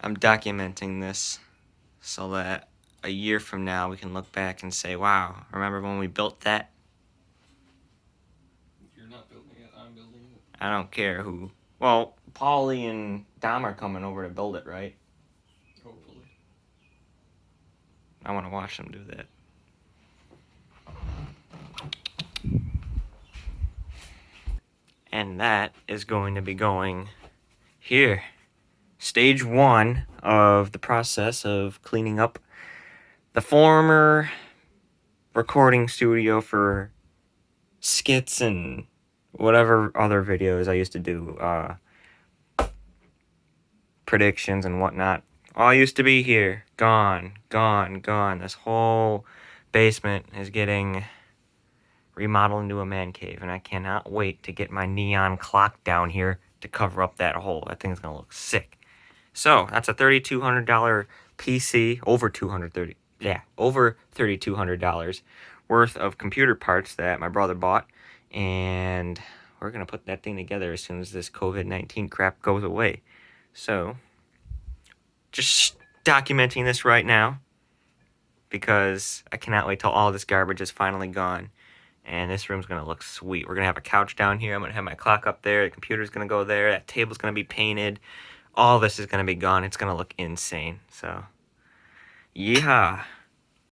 I'm documenting this so that a year from now we can look back and say, wow, remember when we built that? You're not building it, I'm building it. I don't care who. Well, Paulie and Dom are coming over to build it, right? Hopefully. I want to watch them do that. And that is going to be going here. Stage 1 of the process of cleaning up the former recording studio for skits and whatever other videos I used to do, predictions and whatnot. All used to be here. Gone, gone, gone. This whole basement is getting remodeled into a man cave, and I cannot wait to get my neon clock down here to cover up that hole. That thing's gonna look sick. So that's a $3,200 PC, over $3,200 worth of computer parts that my brother bought, and we're gonna put that thing together as soon as this COVID-19 crap goes away. So just documenting this right now because I cannot wait till all this garbage is finally gone. And this room's gonna look sweet. We're gonna have a couch down here. I'm gonna have my clock up there. The computer's gonna go there. That table's gonna be painted. All this is gonna be gone. It's gonna look insane. So, yeah.